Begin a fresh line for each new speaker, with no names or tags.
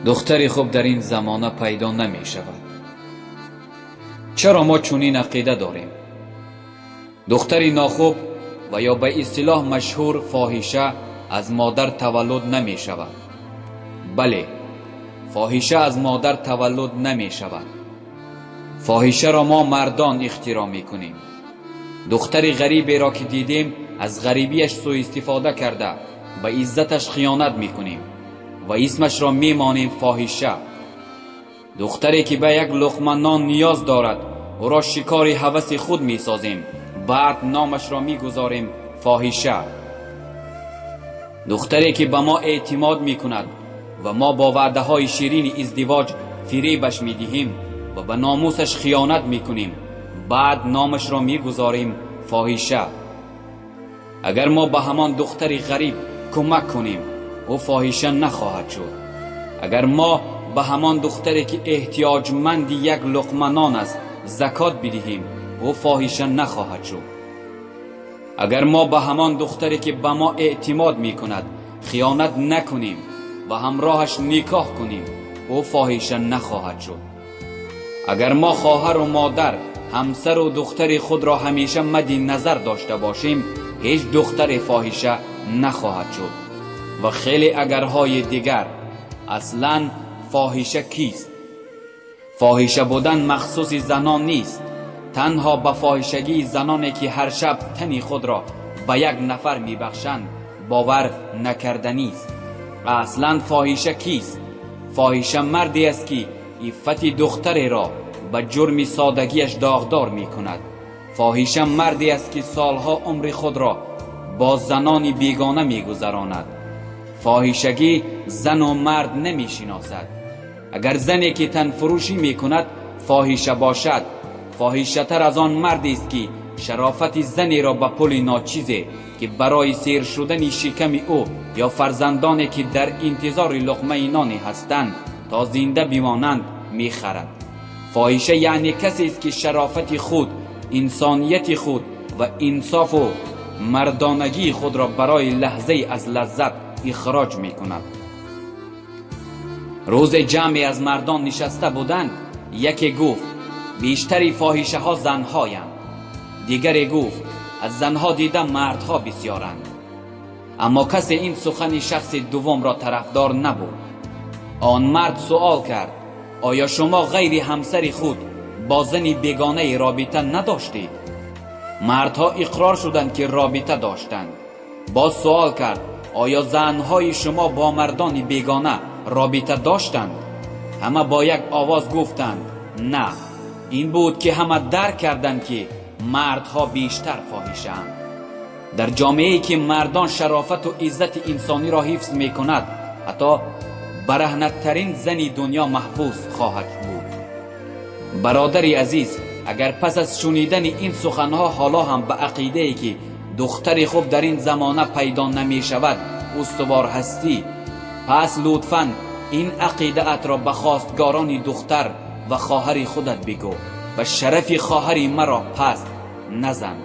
دختری خوب در این زمانه پیدا نمی شود. چرا ما چنین عقیده داریم؟ دختری ناخوب و یا به اصطلاح مشهور فاحشه از مادر تولد نمی شود. بله، فاحشه از مادر تولد نمی شود. فاحشه را ما مردان اختراع می کنیم. دختری غریبی را که دیدیم از غریبیش سوء استفاده کرده به عزتش خیانت می کنیم و اسمش را می مانیم فاحشه. دختری که به یک لقمه نان نیاز دارد او را شکار هوس خود می سازیم، بعد نامش را می گذاریم فاحشه. دختری که به ما اعتماد می کند و ما با وعده های شیرین ازدواج فریبش می دهیم و به ناموسش خیانت می کنیم، بعد نامش را می گذاریم فاحشه. اگر ما به همان دختری غریب کمک کنیم او فاحشه نخواهد شد. اگر ما به همان دختری که احتیاجمند یک لقمه نان است زکات بدهیم او فاحشه نخواهد شد. اگر ما به همان دختری که به ما اعتماد می کند خیانت نکنیم و همراهش نکاح کنیم او فاحشه نخواهد شد. اگر ما خواهر و مادر، همسر و دختر خود را همیشه مد نظر داشته باشیم هیچ دختر فاحشه نخواهد شد. و خیلی اگرهای دیگر. اصلا فاحشه کیست؟ فاحشه بودن مخصوص زنان نیست. تنها به فاحشگی زنانی که هر شب تن خود را به یک نفر میبخشند باور نکردنی است. اصلا فاحشه کیست؟ فاحشه مردی است که عفت دختری را به جرم سادگیش داغدار می کند. فاحشه مردی است که سالها عمر خود را با زنان بیگانه می گذراند. فاحشگی زن و مرد نمی شناسد. اگر زنی که تن فروشی می کند فاحشه باشد، فاحشه تر از آن مردی است که شرافت زنی را به پول ناچیزی که برای سیر شدن شکم او یا فرزندانی که در انتظار لقمه نانی هستند تا زنده بمانند می خرد. فاحشه یعنی کسی است که شرافت خود، انسانیت خود و انصاف و مردانگی خود را برای لحظه از لذت اخراج می کند. روز جمعی از مردان نشسته بودند. یکی گفت بیشتری فاحشه ها زنهایند. دیگری گفت از زنها دیده مردها بسیارند. اما کسی این سخن شخص دوم را طرفدار نبود. آن مرد سوال کرد آیا شما غیر همسر خود با زنی بیگانه رابطه نداشتید؟ مردها اقرار شدند که رابطه داشتند. باز سوال کرد آیا زنهای شما با مردان بیگانه رابطه داشتند؟ همه با یک آواز گفتند نه. این بود که همه درک کردند که مردها بیشتر فاحشه اند. در جامعه‌ای که مردان شرافت و عزت انسانی را حفظ می کند حتی برهنه‌ترین زن دنیا محفوظ خواهد بود. برادری عزیز، اگر پس از شنیدن این سخنها حالا هم به عقیده‌ای که دختری خوب در این زمانه پیدا نمی شود استوار هستی، پس لطفاً این عقیده ات را به خواستگاران دختر و خواهر خودت بگو و شرف خواهر مرا پس نزن.